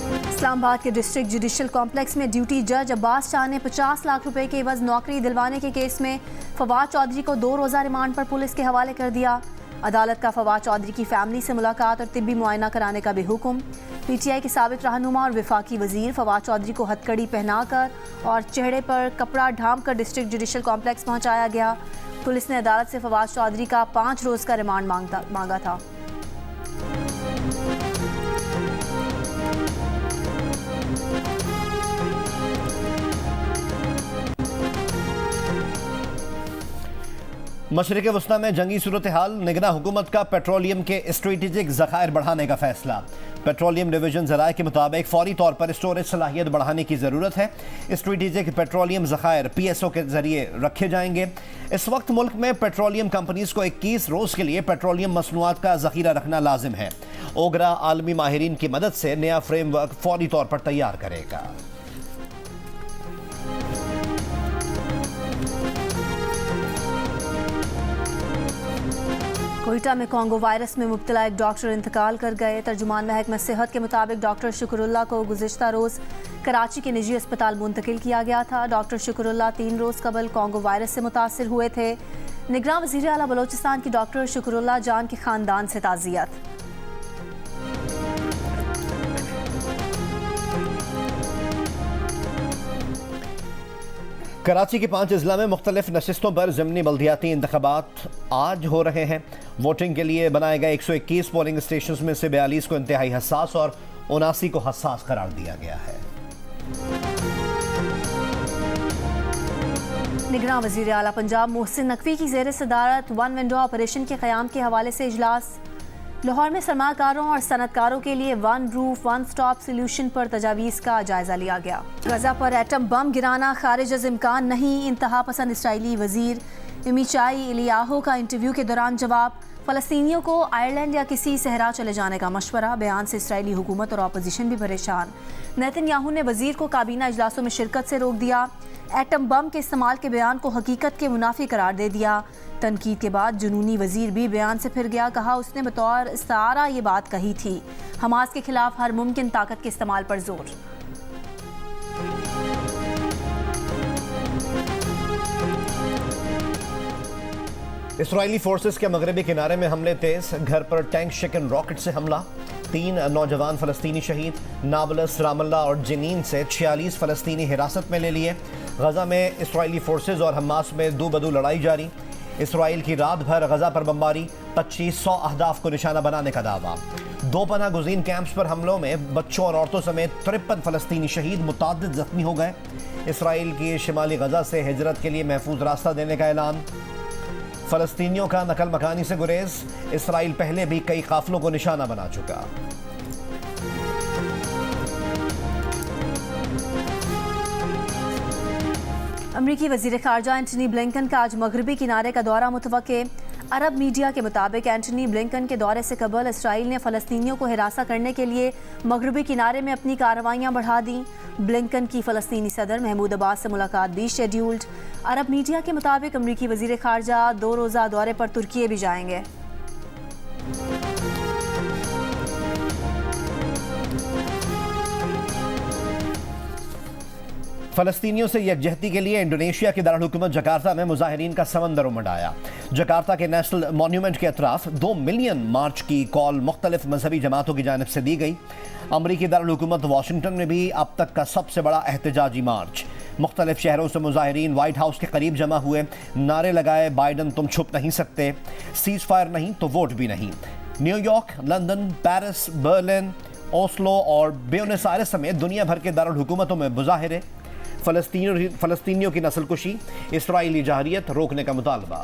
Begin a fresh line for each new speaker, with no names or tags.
इस्लामाबाद के district judicial complex में duty जज अब्बास शाह ने 50 लाख रुपए के एवज नौकरी दिलवाने के केस में फवाद चौधरी को 2 रोज़ा रिमांड पर पुलिस के हवाले कर दिया। अदालत का फवाद चौधरी की फैमिली से मुलाकात और तिब्बी मुआयना कराने का भी हुक्म। पीटीआई के साबिक रहनुमा और विफाकी वजीर फवाद चौधरी को हथकड़ी पहनाकर और चेहरे पर कपड़ा ढांप कर डिस्ट्रिक्ट जुडिशल कॉम्प्लेक्स पहुंचाया गया। पुलिस ने अदालत से फवाद चौधरी का 5 रोज़ का रिमांड मांगा था।
मशरिक़ वस्ता में जंगी सूरत हाल, निगरां हुकूमत का पेट्रोलियम के स्ट्रेटेजिक ज़खायर बढ़ाने का फैसला। पेट्रोलियम डिवीजन ज़राए के मुताबिक फौरी तौर पर स्टोरेज सलाहियत बढ़ाने की ज़रूरत है। स्ट्रेटेजिक पेट्रोलियम ज़खायर PSO के जरिए रखे जाएंगे। इस वक्त मुल्क में पेट्रोलियम कंपनीज को 21 रोज़ के लिए पेट्रोलियम मसनूआत का ज़ख़ीरा रखना लाजिम है। ओगरा आलमी माहिरीन की मदद से नया फ्रेमवर्क फौरी तौर पर तैयार करेगा।
कोयटा में कॉन्गो वायरस में मुब्तला एक डॉक्टर इंतकाल कर गए। तर्जुमान महकमा सेहत के मुताबिक डॉक्टर शुक्रुल्लाह को गुज़िश्ता रोज़ कराची के निजी अस्पताल मुंतकिल किया गया था। डॉक्टर शुक्रुल्लाह 3 रोज़ कबल कॉन्गो वायरस से मुतासर हुए थे। निगरान वज़ीर आला बलोचिस्तान की डॉक्टर शुक्रुल्लाह जान के ख़ानदान से ताज़ियत।
कराची के 5 अजला में मुख्तलिफ नशिस्तों पर ज़िमनी बल्दियाती इंतखाबात आज हो रहे हैं। वोटिंग के लिए बनाए गए 121 पोलिंग स्टेशन में से 42 को इंतहाई हसास और 79 को हसास करार दिया गया है।
निगरान वज़ीर आला पंजाब मोहसिन नकवी की ज़ेर सदारत वन विंडो ऑपरेशन के क़याम के हवाले से इजलास। लाहौर में सरमाकारों और सनतकारों के लिए one roof one stop solution पर तजावीज़ का जायजा लिया गया। गजा पर एटम बम गिराना खारिज अज़ इम्कान नहीं, इंतहा पसंद इसराइली वजीर मिचाई इलियाहो का इंटरव्यू के दौरान जवाब। फ़लस्तीनियों को आयरलैंड या किसी सहरा चले जाने का मशवरा। बयान से इसराइली हुकूमत और अपोजिशन भी परेशान। नेतन्याहू ने वजीर को काबीना इजलासों में शिरकत से रोक दिया। एटम बम के इस्तेमाल के बयान को हकीकत के मुनाफी करार दे दिया। तनकीद के बाद जुनूनी वजीर भी बयान से फिर गया। कहा उसने बतौर इस्तारा ये बात कही थी। हमास के खिलाफ हर मुमकिन ताकत के इस्तेमाल पर जोर।
इसराइली फोर्सेस के मगरबी किनारे में हमले तेज। घर पर टैंक शिकन रॉकेट से हमला। 3 नौजवान फ़लस्तीनी शहीद। नाबलस, रामल्ला और जनीन से 46 फ़लस्तीनी हिरासत में ले लिए। गजा में इसराइली फोर्सेस और हमास में दो बदू लड़ाई जारी। इसराइल की रात भर गजा पर बमबारी। 2500 अहदाफ को निशाना बनाने का दावा। 2 पनाह गुज़ीन कैंप्स पर हमलों में बच्चों और औरतों समेत 53 फ़लस्तीनी शहीद, मुताद्दिद ज़ख्मी हो गए। इसराइल की शिमाली गजा से हिजरत के लिए महफूज रास्ता देने का ऐलान। फ़लस्तीनियों का नकल मकानी से गुरेज। इसराइल पहले भी कई काफिलों को निशाना बना चुका।
अमरीकी वज़ीर ख़ारजा एंटनी ब्लिंकन का आज मगरबी किनारे का दौरा मुतवक्के। अरब मीडिया के मुताबिक एंटनी ब्लिंकन के दौरे से कबल इसराइल ने फ़लस्तीनियों को हिरासा करने के लिए मगरबी किनारे में अपनी कार्रवाइयाँ बढ़ा दी। ब्लिंकन की फ़लस्तीनी सदर महमूद अब्बास से मुलाकात भी शेड्यूल्ड। अरब मीडिया के मुताबिक अमरीकी वज़ीर ख़ारजा 2 रोज़ा दौरे पर तुर्की भी जाएंगे।
फ़लस्तीनियों से यकजहती के लिए इंडोनेशिया के दारुल-हुकूमत जकार्ता में मुजाहिरीन का समंदर उमड़ आया। जकार्ता के नेशनल मॉन्यूमेंट के अतराफ 2 मिलियन मार्च की कॉल मुख्तलिफ मजहबी जमातों की जानिब से दी गई। अमरीकी दारुल-हुकूमत वाशिंगटन में भी अब तक का सबसे बड़ा एहतजाजी मार्च। मुख्तलिफ शहरों से मुजाहिरीन वाइट हाउस के करीब जमा हुए। नारे लगाए, बाइडन तुम छुप नहीं सकते, सीज फायर नहीं तो वोट भी नहीं। New York, London, Paris, Berlin, Oslo और ब्यूनस आयर्स समेत दुनिया भर के दारुल-हुकूमतों में मुजाहिरे। फ़लस्तीनियों की नस्लकुशी, इसराइली जहरियत रोकने का मुतालबा।